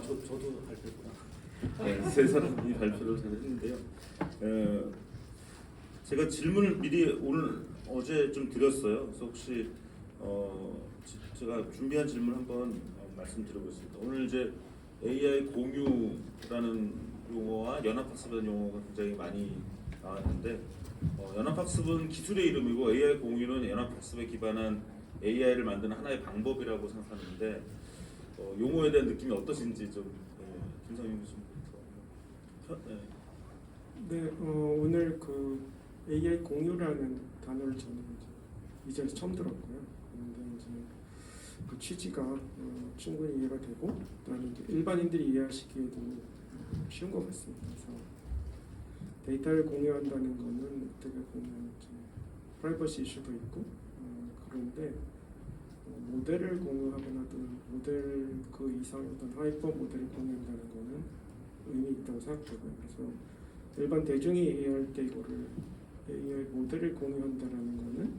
저도 발표했구나. 네, 세 사람이 발표를 잘 했는데요. 제가 질문을 미리 어제 좀 드렸어요. 그래서 혹시 제가 준비한 질문 한번 말씀드려보겠습니다. 오늘 이제 AI 공유라는 용어와 연합학습이라는 용어가 굉장히 많이 나왔는데 연합학습은 기술의 이름이고 AI 공유는 연합학습에 기반한 AI를 만드는 하나의 방법이라고 생각하는데 용어에 대한 느낌이 어떠신지 좀 김성윤 교수님부터. 네, 오늘 그 AI 공유라는 단어를 저는 이제 처음 들었고요. 그런데 이제 그 취지가 충분히 이해가 되고, 그다음에 이제 일반인들이 이해하시기에도 쉬운 것 같습니다. 그래서 데이터를 공유한다는 거는 어떻게 보면 이제 프라이버시 이슈도 있고, 그런데 모델을 공유하거나 또는 모델 그 이상의 어떤 하이퍼 모델을 공유한다는 거는 의미 있다고 생각되고요. 그래서 일반 대중이 이해할 때 이거를 AI 모델을 공유한다라는 거는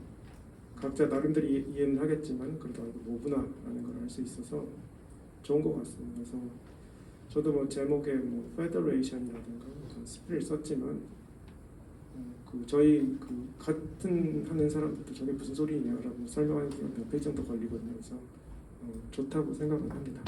각자 나름대로 이해는 하겠지만 그래도 알고 뭐구나라는 걸 알 수 있어서 좋은 것 같습니다. 그래서 저도 뭐 제목에 뭐 페더레이션이라든가 어떤 스피를 썼지만 저희 그 같은 하는 사람들도 저게 무슨 소리냐라고 설명하는 게 몇 페이지 정도 걸리거든요. 그래서 좋다고 생각을 합니다.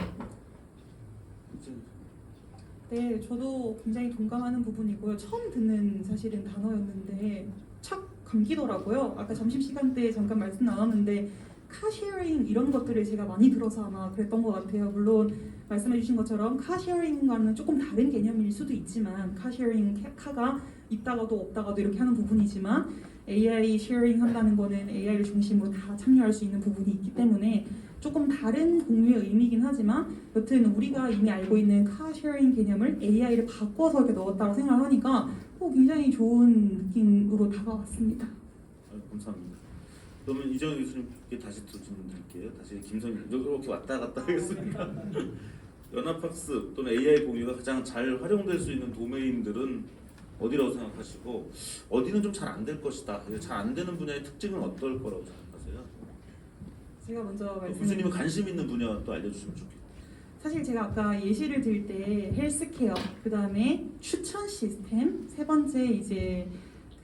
네, 저도 굉장히 동감하는 부분이고요. 처음 듣는 사실은 단어였는데 착 감기더라고요. 아까 점심시간 때 잠깐 말씀 나눴는데 카쉐어링 이런 것들을 제가 많이 들어서 아마 그랬던 것 같아요. 물론 말씀해주신 것처럼 카쉐어링과는 조금 다른 개념일 수도 있지만 카쉐어링 카가 있다가도 없다가도 이렇게 하는 부분이지만 AI 쉐어링 한다는 거는 AI를 중심으로 다 참여할 수 있는 부분이 있기 때문에 조금 다른 공유의 의미이긴 하지만 여튼 우리가 이미 알고 있는 카쉐어링 개념을 AI를 바꿔서 이렇게 넣었다고 생각하니까 굉장히 좋은 느낌으로 다가왔습니다. 감사합니다. 그러면 이정희 교수님께 다시 또 질문 드릴게요. 다시 김성윤 이렇게 왔다 갔다 하겠습니다. 연합학습 또는 AI 공유가 가장 잘 활용될 수 있는 도메인들은 어디라고 생각하시고 어디는 좀 잘 안 될 것이다. 잘 안 되는 분야의 특징은 어떨 거라고 생각하세요? 제가 먼저 교수님은 관심 있는 분야 또 알려주시면 좋겠고. 사실 제가 아까 예시를 들 때 헬스케어, 그 다음에 추천 시스템, 세 번째 이제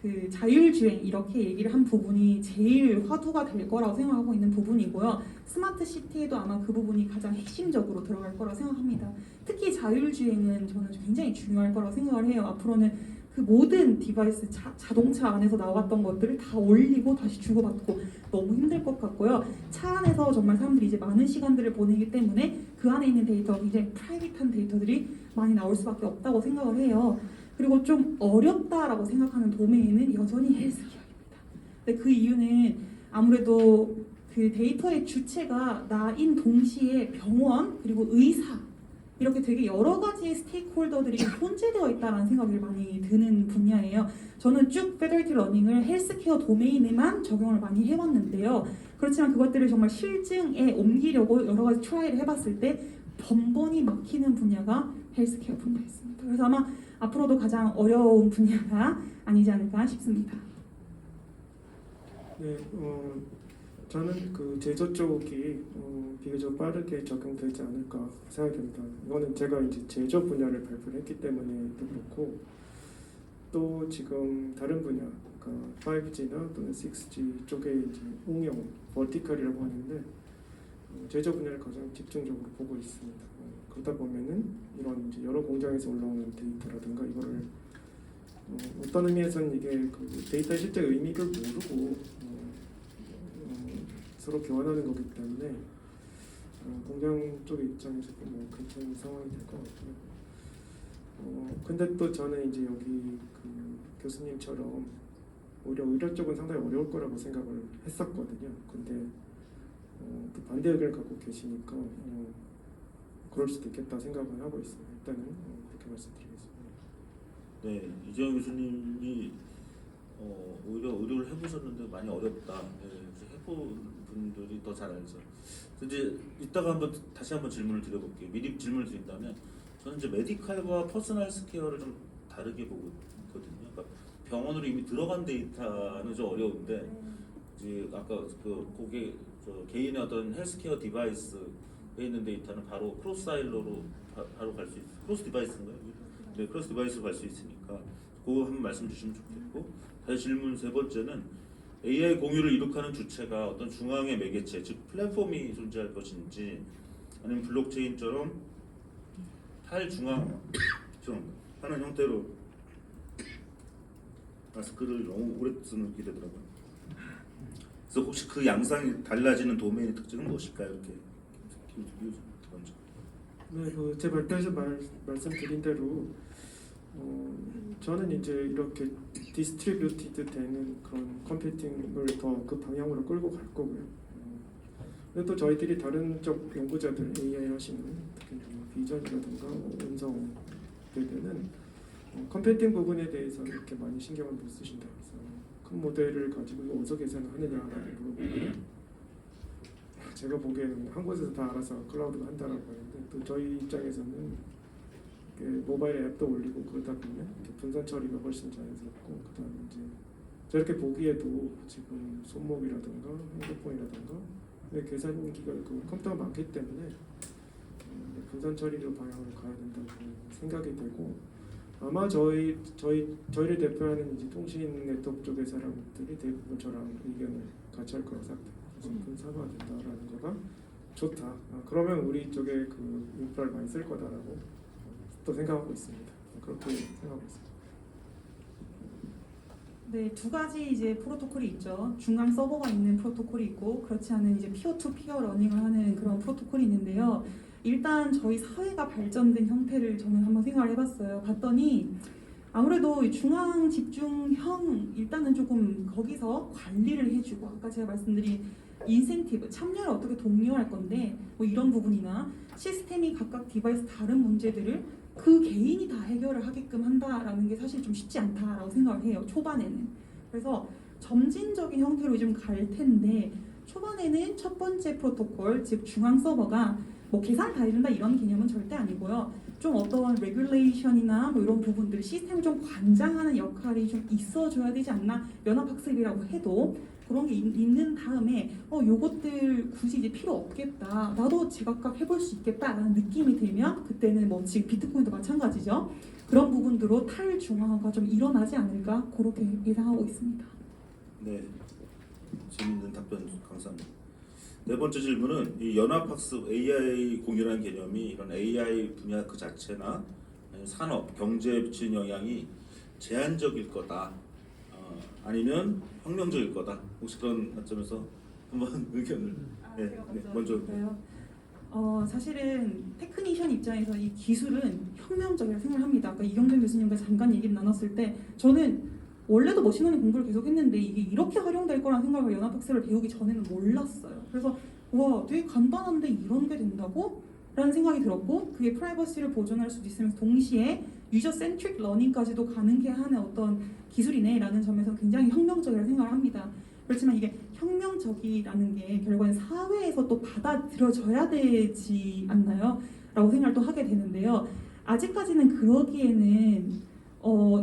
그 자율주행 이렇게 얘기를 한 부분이 제일 화두가 될 거라고 생각하고 있는 부분이고요. 스마트 시티에도 아마 그 부분이 가장 핵심적으로 들어갈 거라고 생각합니다. 특히 자율주행은 저는 굉장히 중요할 거라고 생각을 해요. 앞으로는 그 모든 디바이스 자동차 안에서 나왔던 것들을 다 올리고 다시 주고받고 너무 힘들 것 같고요. 차 안에서 정말 사람들이 이제 많은 시간들을 보내기 때문에 그 안에 있는 데이터, 굉장히 프라이빗한 데이터들이 많이 나올 수밖에 없다고 생각을 해요. 그리고 좀 어렵다라고 생각하는 도메인은 여전히 헬스케어입니다. 근데 그 이유는 아무래도 그 데이터의 주체가 나인 동시에 병원 그리고 의사 이렇게 되게 여러 가지 스테이크홀더들이 혼재되어 있다는 생각이 많이 드는 분야예요. 저는 쭉 페더리티 러닝을 헬스케어 도메인에만 적용을 많이 해왔는데요. 그렇지만 그것들을 정말 실증에 옮기려고 여러 가지 트라이를 해봤을 때 번번이 막히는 분야가 헬스케어 분야였습니다. 그래서 아마 앞으로도 가장 어려운 분야가 아니지 않을까 싶습니다. 네, 저는 그 제조 쪽이 비교적 빠르게 적용되지 않을까 생각됩니다. 이거는 제가 이제 제조 분야를 발표를 했기 때문에도 그렇고 또 지금 다른 분야, 그러니까 5G나 또는 6G 쪽에 이제 응용, 버티컬이라고 하는데 제조 분야를 가장 집중적으로 보고 있습니다. 그러다 보면은 이런 이제 여러 공장에서 올라오는 데이터라든가 이거를 어떤 의미에서는 이게 그 데이터의 실제 의미를 모르고 서로 교환하는 거기 때문에 공장 쪽의 입장에서도 뭐 괜찮은 상황이 될 것 같고요. 근데 또 저는 이제 여기 그 교수님처럼 오히려 의료 쪽은 상당히 어려울 거라고 생각을 했었거든요. 근데 또 반대 의견을 갖고 계시니까 그럴 수도 있겠다 생각을 하고 있습니다. 일단은 그렇게 말씀드리겠습니다. 네, 이재영 교수님이 오히려 의료를 해보셨는데 많이 어렵다. 네, 해본 분들이 더 잘 알죠. 이제 이따가 다시 한번 질문을 드려볼게요. 미리 질문을 드린다면 저는 이제 메디칼과 퍼스널 헬스케어를 좀 다르게 보고 있거든요. 그러니까 병원으로 이미 들어간 데이터는 좀 어려운데 이제 아까 그 개인의 어떤 헬스케어 디바이스 있는 데이터는 바로 크로스 사일로로 바로 갈 수 있어요. 크로스 디바이스인가요? 네, 크로스 디바이스로 갈 수 있으니까 그거 한번 말씀 주시면 좋겠고, 다시 질문 세 번째는 AI 공유를 이룩하는 주체가 어떤 중앙의 매개체, 즉 플랫폼이 존재할 것인지, 아니면 블록체인처럼 탈중앙 하는 형태로, 마스크를 너무 오래 쓰는 게 되더라고요. 그래서 혹시 그 양상이 달라지는 도메인의 특징은 무엇일까요? 이렇게 먼저. 네, 제 발표에서 말씀드린 대로 저는 이제 이렇게 디스트리뷰티드 되는 그런 컴퓨팅을 더 그 방향으로 끌고 갈 거고요. 근데 또 저희들이 다른 쪽 연구자들 AI 하시는 특히 비전이라든가 음성들은 컴퓨팅 부분에 대해서는 이렇게 많이 신경을 못 쓰신다. 그래서 큰 모델을 가지고 이거 어디서 계산하느냐라고 물어보고요. 제가 보기에는 한 곳에서 다 알아서 클라우드가 한다라고 하는데, 또 저희 입장에서는 모바일 앱도 올리고 그러다 보면 분산 처리가 훨씬 자연스럽고, 그다음에 이제 저렇게 보기에도 지금 손목이라든가 핸드폰이라든가 계산기가 그 컴퓨터가 많기 때문에 분산 처리로 방향으로 가야 된다고 생각이 되고, 아마 저희를 대표하는 이제 통신 네트워크 쪽의 사람들이 대부분 저랑 의견을 같이 할 거라고 생각해요. 그래서 큰 사고가 된다라는 거가 좋다. 그러면 우리 쪽에 그 인프라를 많이 쓸 거다라고 또 생각하고 있습니다. 그렇게 생각하고 있습니다. 네, 두 가지 이제 프로토콜이 있죠. 중앙 서버가 있는 프로토콜이 있고, 그렇지 않은 이제 피어 투 피어 러닝을 하는 그런 프로토콜이 있는데요. 일단 저희 사회가 발전된 형태를 저는 한번 생각을 해봤어요. 봤더니 아무래도 중앙 집중형, 일단은 조금 거기서 관리를 해주고, 아까 제가 말씀드린 인센티브, 참여를 어떻게 독려할 건데, 뭐 이런 부분이나 시스템이 각각 디바이스 다른 문제들을 그 개인이 다 해결을 하게끔 한다라는 게 사실 좀 쉽지 않다라고 생각을 해요, 초반에는. 그래서 점진적인 형태로 좀 갈 텐데, 초반에는 첫 번째 프로토콜, 즉 중앙 서버가 뭐 계산 다 해준다 이런 개념은 절대 아니고요. 좀 어떤 레귤레이션이나 뭐 이런 부분들, 시스템을 좀 관장하는 역할이 좀 있어줘야 되지 않나. 연합학습이라고 해도 그런 게 있는 다음에 요것들 굳이 이제 필요 없겠다, 나도 제각각 해볼 수 있겠다라는 느낌이 들면, 그때는 뭐 지금 비트코인도 마찬가지죠. 그런 부분들로 탈중앙화가 좀 일어나지 않을까, 그렇게 예상하고 있습니다. 네, 재밌는 답변 감사합니다. 네 번째 질문은 이 연합학습 AI 공유라는 개념이 이런 AI 분야 그 자체나 아니면 산업, 경제에 미치는 영향이 제한적일 거다, 아니면 혁명적일 거다. 혹시 그런 관점에서 한번 의견을 먼저. 사실은 테크니션 입장에서 이 기술은 혁명적이라고 생각합니다. 아까 이경준 교수님과 잠깐 얘기를 나눴을 때 저는 원래도 머신러닝 공부를 계속 했는데 이게 이렇게 활용될 거라는 생각을 연합학습을 배우기 전에는 몰랐어요. 그래서 와, 되게 간단한데 이런 게 된다고? 라는 생각이 들었고, 그게 프라이버시를 보존할 수도 있으면서 동시에 유저 센트릭 러닝까지도 가능케 하는 어떤 기술이네 라는 점에서 굉장히 혁명적이라고 생각을 합니다. 그렇지만 이게 혁명적이라는 게 결국엔 사회에서 또 받아들여져야 되지 않나요? 라고 생각을 또 하게 되는데요. 아직까지는 그러기에는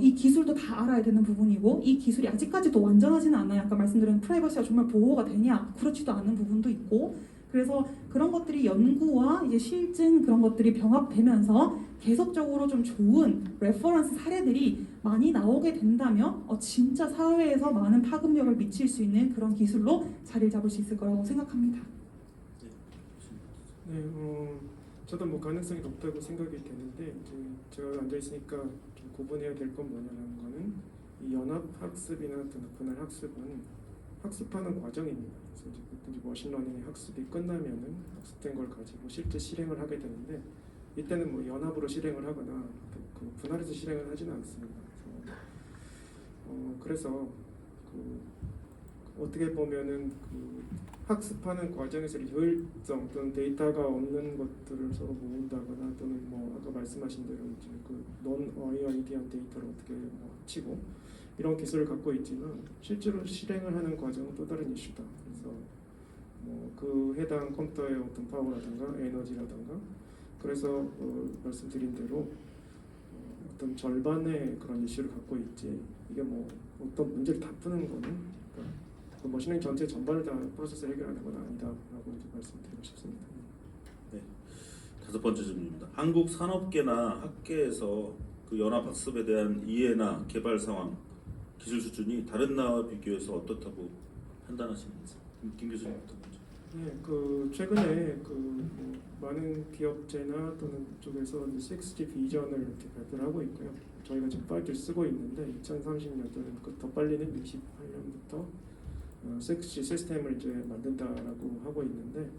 이 기술도 다 알아야 되는 부분이고, 이 기술이 아직까지도 완전하지는 않아요. 아까 말씀드린 프라이버시가 정말 보호가 되냐? 그렇지도 않은 부분도 있고, 그래서 그런 것들이 연구와 이제 실증 그런 것들이 병합되면서 계속적으로 좀 좋은 레퍼런스 사례들이 많이 나오게 된다면 진짜 사회에서 많은 파급력을 미칠 수 있는 그런 기술로 자리를 잡을 수 있을 거라고 생각합니다. 네, 저도 뭐 가능성이 높다고 생각이 되는데, 이제 제가 앉아 있으니까 좀 구분해야 될 건 뭐냐는 거는, 이 연합 학습이나 분할 학습은 학습하는 과정입니다. 그래서 이제 머신러닝의 학습이 끝나면은 학습된 걸 가지고 실제 실행을 하게 되는데, 이때는 뭐 연합으로 실행을 하거나 그 분할해서 실행을 하지는 않습니다. 그래서 어떻게 보면은 그 학습하는 과정에서 효율성 또는 데이터가 없는 것들을 서로 모은다거나, 또는 뭐 아까 말씀하신 대로 이제 그 non-OID한 데이터를 어떻게 합치고 이런 기술을 갖고 있지만, 실제로 실행을 하는 과정은 또 다른 이슈다. 그래서 뭐 그 해당 컴퓨터의 어떤 파워라든가 에너지라든가, 그래서 말씀드린 대로 어떤 절반의 그런 이슈를 갖고 있지, 이게 뭐 어떤 문제를 다 푸는 거는, 그러니까 그 머신러닝 전체 전반을 다 프로세스 해결하는 건 아니다라고 이제 말씀드리고 싶습니다. 네, 5번째 질문입니다. 한국 산업계나 학계에서 그 연합학습에 대한 이해나 개발 상황, 기술 수준이 다른 나라와 비교해서 어떻다고 판단하시는지 김 교수님부터 먼저. 네, 그 최근에 뭐 많은 기업체나 또는 쪽에서 6G 비전을 이렇게 발표를 하고 있고요. 저희가 지금 파일을 쓰고 있는데 2030년도는 그 더 빨리는 68년부터 6G 시스템을 이제 만든다라고 하고 있는데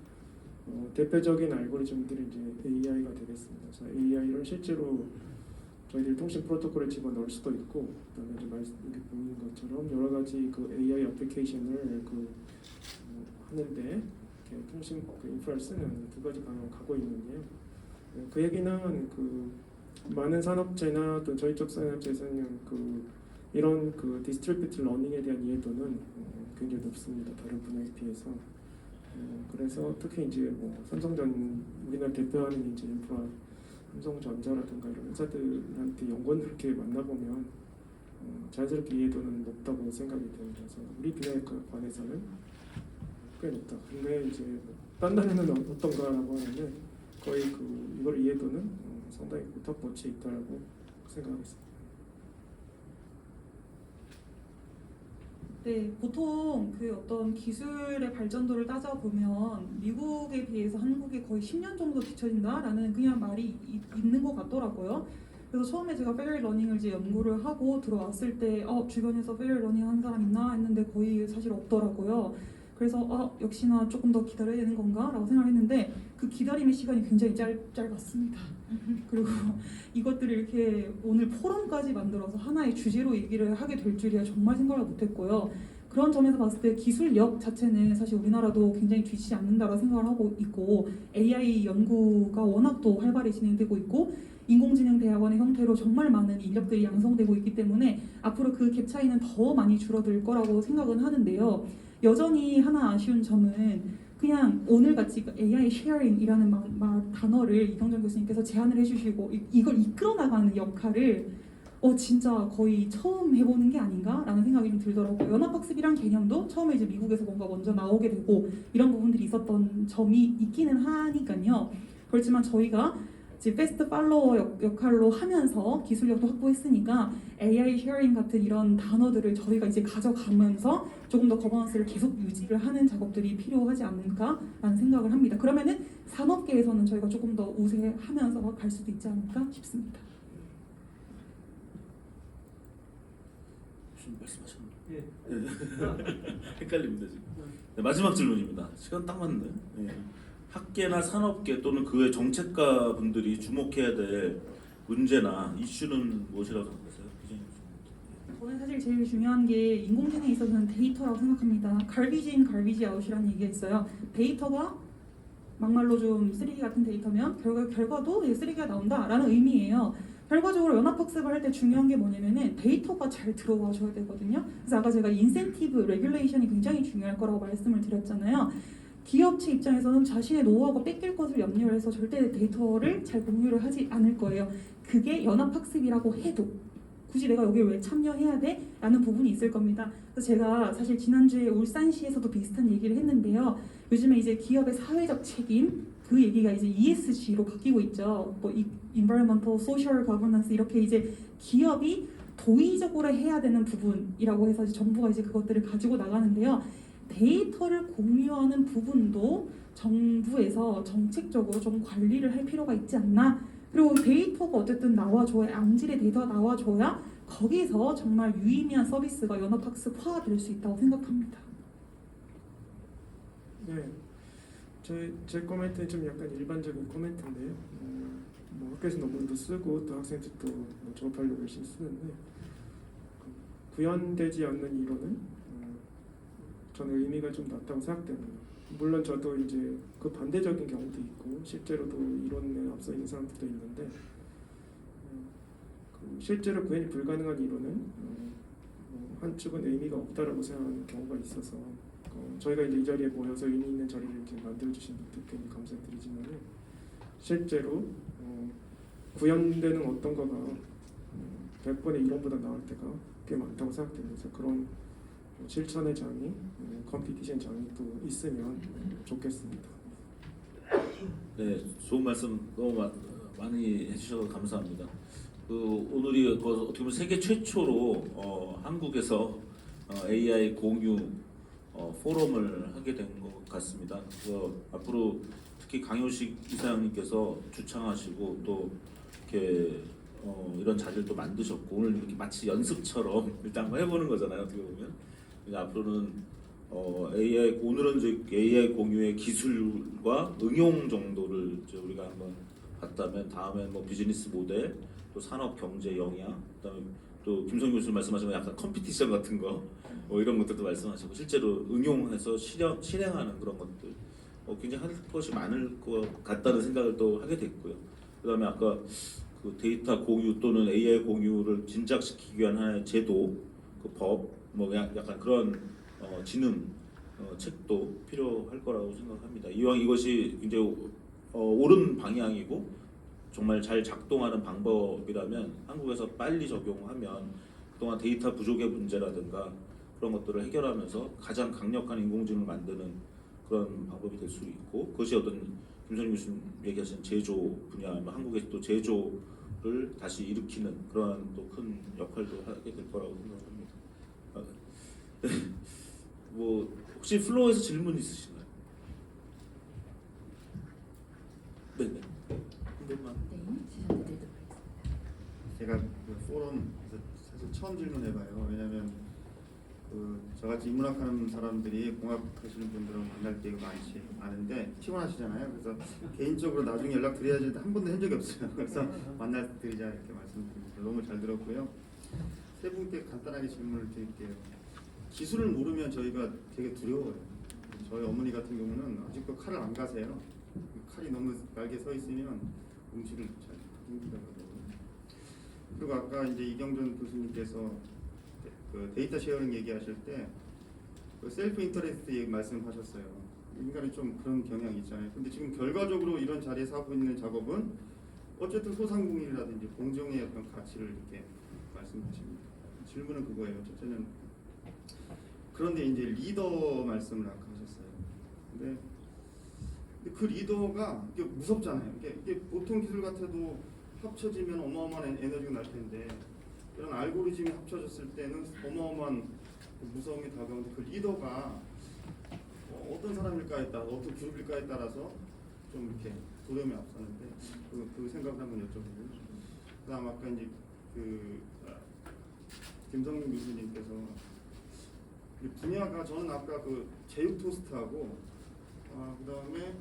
대표적인 알고리즘들이 이제 AI가 되겠습니다. 그래서 AI를 실제로 저희들이 통신 프로토콜에 집어넣을 수도 있고, 그다음에 이제 이렇게 보이는 것처럼 여러 가지 그 AI 애플리케이션을 하는데 이렇게 통신 그 인프라를 쓰는 두 가지 방향으로 가고 있는데요. 그 얘기는 그 많은 산업체나 또 저희 쪽 산업체에서는 그 이런 그 디스트리뷰트 러닝에 대한 이해도는 굉장히 높습니다. 다른 분야에 비해서. 그래서 특히 이제 뭐 삼성전 우리나라 대표하는 이제 인프라 삼성전자라든가 이런 회사들한테 연구원들 이렇게 만나보면 자연스럽게 이해도는 높다고 생각이 됩니다. 그래서 우리 분야에 관해서는 꽤 높다. 근데 이제 딴 나라는 어떤가라고 하는데 거의 그 이걸 이해도는 상당히 탑워치에 있다라고 생각하겠습니다. 네, 보통 그 어떤 기술의 발전도를 따져보면 미국에 비해서 한국이 거의 10년 정도 뒤처진다라는 그냥 말이 있는 것 같더라고요. 그래서 처음에 제가 페어 러닝을 이제 연구를 하고 들어왔을 때 주변에서 페어 러닝 하는 사람 있나 했는데 거의 사실 없더라고요. 그래서 역시나 조금 더 기다려야 되는 건가? 라고 생각했는데 그 기다림의 시간이 굉장히 짧았습니다. 그리고 이것들을 이렇게 오늘 포럼까지 만들어서 하나의 주제로 얘기를 하게 될 줄이야 정말 생각을 못했고요. 그런 점에서 봤을 때 기술력 자체는 사실 우리나라도 굉장히 뒤지지 않는다고 생각을 하고 있고 AI 연구가 워낙 또 활발히 진행되고 있고 인공지능 대학원의 형태로 정말 많은 인력들이 양성되고 있기 때문에 앞으로 그 갭 차이는 더 많이 줄어들 거라고 생각은 하는데요. 여전히 하나 아쉬운 점은 그냥 오늘같이 AI sharing이라는 단어를 이경정 교수님께서 제안을 해주시고 이걸 이끌어 나가는 역할을 진짜 거의 처음 해보는 게 아닌가라는 생각이 좀 들더라고요. 연합학습이란 개념도 처음에 이제 미국에서 뭔가 먼저 나오게 되고 이런 부분들이 있었던 점이 있기는 하니까요. 그렇지만 저희가 이제 패스트 팔로워 역할로 하면서 기술력도 확보했으니까 AI 쉐어링 같은 이런 단어들을 저희가 이제 가져가면서 조금 더 거버넌스를 계속 유지를 하는 작업들이 필요하지 않을까라는 생각을 합니다. 그러면은 산업계에서는 저희가 조금 더 우세하면서 갈 수도 있지 않을까 싶습니다. 무슨 말씀하셨나요? 예. 헷갈립니다 지금. 네, 마지막 질문입니다. 시간 딱 맞네. 네. 학계나 산업계 또는 그 외 정책가 분들이 주목해야 될 문제나 이슈는 무엇이라고 생각하세요? 저는 사실 제일 중요한 게 인공지능에 있어서는 데이터라고 생각합니다. garbage in, garbage out이라는 얘기가 있어요. 데이터가 막말로 좀 쓰레기 같은 데이터면 결과도 쓰레기가 나온다라는 의미예요. 결과적으로 연합학습을 할 때 중요한 게 뭐냐면은 데이터가 잘 들어와 줘야 되거든요. 그래서 아까 제가 인센티브, 레귤레이션이 굉장히 중요할 거라고 말씀을 드렸잖아요. 기업체 입장에서는 자신의 노하우가 뺏길 것을 염려를 해서 절대 데이터를 잘 공유를 하지 않을 거예요. 그게 연합학습이라고 해도 굳이 내가 여기에 왜 참여해야 돼? 라는 부분이 있을 겁니다. 그래서 제가 사실 지난주에 울산시에서도 비슷한 얘기를 했는데요. 요즘에 이제 기업의 사회적 책임 그 얘기가 이제 ESG로 바뀌고 있죠. 뭐 Environmental, Social Governance 이렇게 이제 기업이 도의적으로 해야 되는 부분이라고 해서 이제 정부가 이제 그것들을 가지고 나가는데요. 데이터를 공유하는 부분도 정부에서 정책적으로 좀 관리를 할 필요가 있지 않나. 그리고 데이터가 어쨌든 나와줘야 양질의 데이터가 나와줘야 거기서 정말 유의미한 서비스가 연합학습화될 수 있다고 생각합니다. 네, 제 코멘트는 좀 약간 일반적인 코멘트인데요. 뭐 학교에서 논문도 쓰고 또 학생들도 뭐 졸업하려고 열심히 쓰는데 구현되지 않는 이론은 저는 의미가 좀 낮다고 생각됩니다. 물론 저도 이제 그 반대적인 경우도 있고 실제로도 이론에 앞서 있는 사람들도 있는데 실제로 구현이 불가능한 이론은 한쪽은 의미가 없다라고 생각하는 경우가 있어서 저희가 이제 이 자리에 모여서 의미 있는 자리를 이렇게 만들어주신 분들께 감사드리지만 실제로 구현되는 어떤 거가 100번의 이론보다 나을 때가 꽤 많다고 생각됩니다. 그래서 그런 실천의 장이, 컴피티션 장이 또 있으면 좋겠습니다. 네, 좋은 말씀 너무 많이 해주셔서 감사합니다. 오늘이 어떻게 보면 세계 최초로 한국에서 AI 공유 포럼을 하게 된 것 같습니다. 그래서 앞으로 특히 강효식 이사장님께서 주창하시고 또 이렇게 이런 자리를 또 만드셨고 오늘 이렇게 마치 연습처럼 일단 한번 해보는 거잖아요. 어떻게 보면 그러니까 앞으로는 오늘은 이제 AI 공유의 기술과 응용 정도를 이제 우리가 한번 봤다면 다음엔 뭐 비즈니스 모델, 또 산업 경제 영향, 그다음에 또 김성규 교수님 말씀하신 거 약간 컴피티션 같은 거, 이런 것들도 말씀하시고 실제로 응용해서 실행하는 그런 것들, 굉장히 할 것이 많을 것 같다는 생각을 또 하게 됐고요. 그다음에 아까 그 데이터 공유 또는 AI 공유를 진작시키기 위한 하나의 제도, 그 법, 뭐 약간 그런 지능 책도 필요할 거라고 생각합니다. 이왕 이것이 굉장히 옳은 방향이고 정말 잘 작동하는 방법이라면 한국에서 빨리 적용하면 그동안 데이터 부족의 문제라든가 그런 것들을 해결하면서 가장 강력한 인공지능을 만드는 그런 방법이 될 수 있고 그것이 어떤 김선희 교수님 얘기하신 제조 분야, 한국에서 또 제조를 다시 일으키는 그러한 또 큰 역할도 하게 될 거라고 생각합니다. 네. 뭐 혹시 플로어에서 질문 있으신가요? 네네. 한 번만. 질문 드리도록 하겠습니다. 제가 그 포럼에서 사실 처음 질문해봐요. 왜냐하면 저같이 인문학하는 사람들이 공학하시는 분들은 만날 때가 많은데 피곤하시잖아요. 그래서 개인적으로 나중에 연락 드려야지 한 번도 한 적이 없어요. 그래서 만날 드리자 이렇게 말씀드립니다. 너무 잘 들었고요. 세 분께 간단하게 질문을 드릴게요. 기술을 모르면 저희가 되게 두려워요. 저희 어머니 같은 경우는 아직도 칼을 안 가세요. 칼이 너무 날개 서 있으면 음식을 잘 힘들더라고요. 그리고 아까 이제 이경준 교수님께서 그 데이터 쉐어링 얘기하실 때 그 셀프 인터레스트 말씀하셨어요. 인간이 좀 그런 경향이 있잖아요. 근데 지금 결과적으로 이런 자리에서 하고 있는 작업은 어쨌든 소상공인이라든지 공정의 어떤 가치를 이렇게 말씀하십니다. 질문은 그거예요. 첫째는 그런데 이제 리더 말씀을 아까 하셨어요. 근데 그 리더가 이게 무섭잖아요. 이게 보통 기술 같아도 합쳐지면 어마어마한 에너지가 날 텐데 이런 알고리즘이 합쳐졌을 때는 어마어마한 무서움이 다가오는데 그 리더가 어떤 사람일까에 따라 어떤 그룹일까에 따라서 좀 이렇게 두려움이 앞서는데 그 생각을 한번 여쭤보고요. 그다음 아까 이제 김성민 교수님께서 분야가 저는 아까 그 제육 토스트하고 그다음에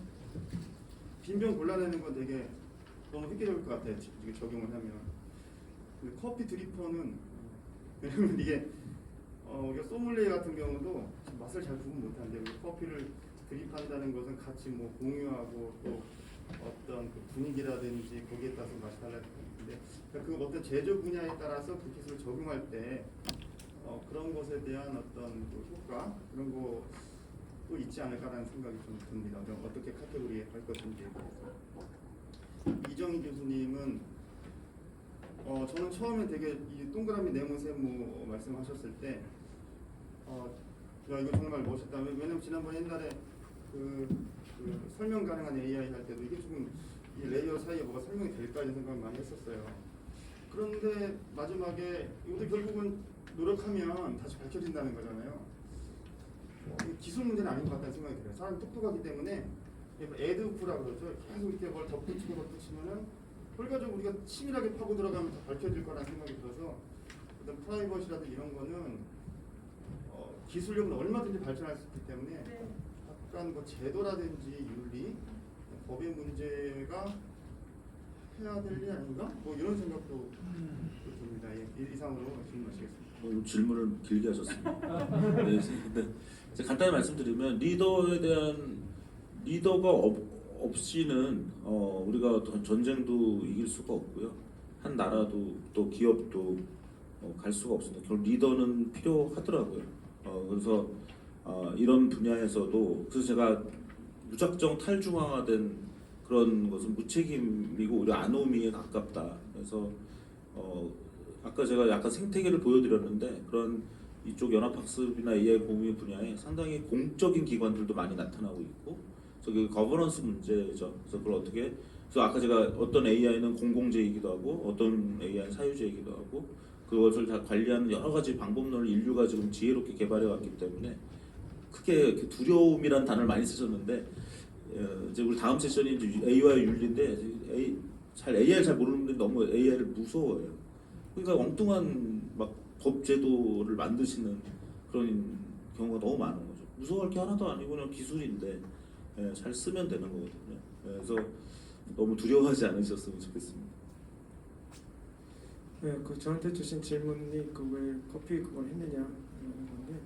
빈병 골라내는 건 되게 너무 획기적일 것 같아요. 이게 적용을 하면. 근데 커피 드리퍼는 왜냐면 이게 우리가 소믈리에 같은 경우도 맛을 잘 구분 못하는데 우리 커피를 드립한다는 것은 같이 뭐 공유하고 또 어떤 그 분위기라든지 거기에 따라서 맛이 달라지는데 그 어떤 제조 분야에 따라서 그 기술을 적용할 때 그런 것에 대한 어떤 그 효과 그런 거도 있지 않을까라는 생각이 좀 듭니다. 어떻게 카테고리에 할 것인지에 대해서. 이정희 교수님은 저는 처음에 되게 이 동그라미 네모 세모 말씀하셨을 때 야 이거 정말 멋있다. 왜냐면 지난번 옛날에 그 설명 가능한 AI 할 때도 이게 좀 이 레이어 사이에 뭐가 설명이 될까 이런 생각을 많이 했었어요. 그런데 마지막에 이것도 결국은 노력하면 다시 밝혀진다는 거잖아요. 기술 문제는 아닌 것 같다는 생각이 들어요. 사람이 똑똑하기 때문에 애드프라고 그러죠. 계속 이렇게 뭘 덧붙이면은 결과적으로 우리가 치밀하게 파고 들어가면 다 밝혀질 거라는 생각이 들어서 어떤 프라이버시라든지 이런 거는 기술력은 얼마든지 발전할 수 있기 때문에 약간 뭐 제도라든지 윤리, 법의 문제가 해야 될 일 아닌가? 뭐 이런 생각도 듭니다. 이상으로 질문하시겠습니다. 질문을 길게 하셨습니다. 네, 근데 이제 간단히 말씀드리면 리더에 대한 리더가 없이는 우리가 전쟁도 이길 수가 없고요. 한 나라도 또 기업도 갈 수가 없습니다. 결국 리더는 필요하더라고요. 그래서 이런 분야에서도 그래서 제가 무작정 탈중앙화된 그런 것은 무책임이고 오히려 아노미에 가깝다. 그래서 아까 제가 약간 생태계를 보여드렸는데 그런 이쪽 연합학습이나 AI 공유 분야에 상당히 공적인 기관들도 많이 나타나고 있고 저기 거버넌스 문제죠. 그래서 그걸 어떻게 그래서 아까 제가 어떤 AI는 공공재이기도 하고 어떤 AI는 사유재이기도 하고 그것을 다 관리하는 여러 가지 방법론을 인류가 지금 지혜롭게 개발해 왔기 때문에 크게 이렇게 두려움이란 단어를 많이 쓰셨는데 이제 우리 다음 세션이 이제 AI와의 윤리인데 잘 AI를 잘 모르는 분들이 너무 AI를 무서워해요. 그러니까 엉뚱한 막 법 제도를 만드시는 그런 경우가 너무 많은 거죠. 무서워할 게 하나도 아니고 그냥 기술인데 잘 쓰면 되는 거거든요. 그래서 너무 두려워하지 않으셨으면 좋겠습니다. 네, 그 저한테 주신 질문이 그 왜 커피 그걸 했느냐라는 건데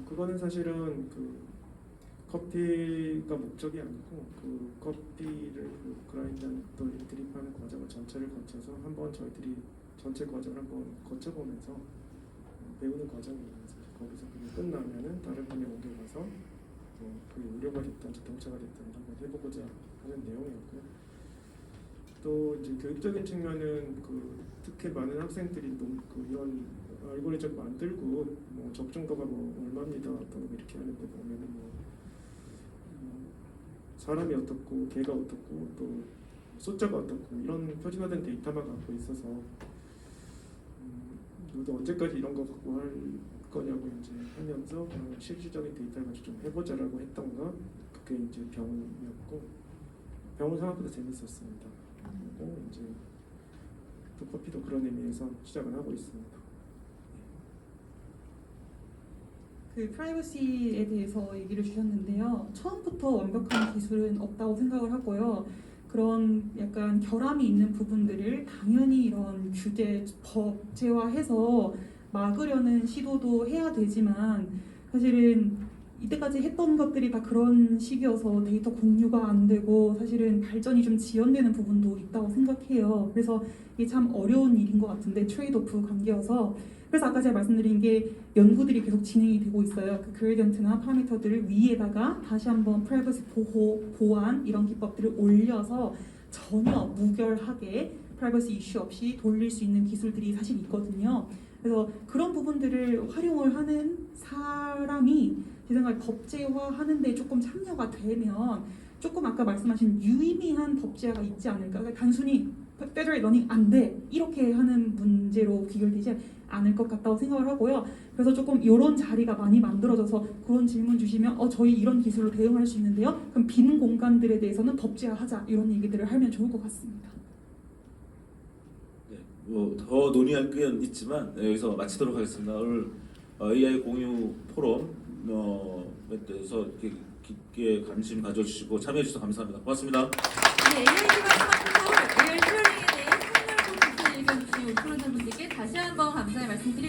그거는 사실은 그 커피가 목적이 아니고 그 커피를 그 그라인더 드립하는 과정을 전체를 거쳐서 한번 저희들이 전체 과정을 한번 거쳐보면서 배우는 과정이에요. 그래서 거기서 그게 끝나면은 다른 분야 옮겨가서 그게 의료가 됐든 자동차가 됐든 한번 해보고자 하는 내용이었고요. 또 이제 교육적인 측면은 그 특히 많은 학생들이 그 이런 알고리즘 만들고 뭐 적중도가 뭐 얼마입니다 또 이렇게 하는데 보면은 뭐 사람이 어떻고 개가 어떻고 또 숫자가 어떻고 이런 표준화된 데이터만 갖고 있어서 너도 언제까지 이런 거 갖고 할 거냐고 이제 하면서 실질적인 데이터를 가지고 좀 해보자라고 했던가 그게 이제 병원이었고 병원 생각보다 재밌었습니다. 그리고 이제 또 커피도 그런 의미에서 시작을 하고 있습니다. 그 프라이버시에 대해서 얘기를 주셨는데요. 처음부터 완벽한 기술은 없다고 생각을 하고요. 그런 약간 결함이 있는 부분들을 당연히 이런 규제, 법제화해서 막으려는 시도도 해야 되지만 사실은 이때까지 했던 것들이 다 그런 식이어서 데이터 공유가 안 되고 사실은 발전이 좀 지연되는 부분도 있다고 생각해요. 그래서 이게 참 어려운 일인 것 같은데 트레이드오프 관계여서 그래서 아까 제가 말씀드린 게 연구들이 계속 진행이 되고 있어요. 그 그레디언트나 파라미터들을 위에다가 다시 한번 프라이버시 보호, 보안 이런 기법들을 올려서 전혀 무결하게 프라이버시 이슈 없이 돌릴 수 있는 기술들이 사실 있거든요. 그래서 그런 부분들을 활용을 하는 사람이 제 생각에 법제화하는 데 조금 참여가 되면 조금 아까 말씀하신 유의미한 법제화가 있지 않을까. 그러니까 단순히 페더럴 러닝 안 돼 이렇게 하는 문제로 귀결되지 않을 것 같다고 생각을 하고요. 그래서 조금 이런 자리가 많이 만들어져서 그런 질문 주시면 저희 이런 기술로 대응할 수 있는데요. 그럼 빈 공간들에 대해서는 법제화하자 이런 얘기들을 하면 좋을 것 같습니다. 네, 뭐 더 논의할 건 있지만 여기서 마치도록 하겠습니다. 오늘 AI 공유 포럼에 대해서 이렇게 깊게 관심 가져주시고 참여해 주셔서 감사합니다. 고맙습니다. 네, AI 기반 스마트폰 AI 튜어링에 대해 선멸 포인트 의견 주신 우리 프로자분들께 다시 한번 감사의 말씀 드립니다.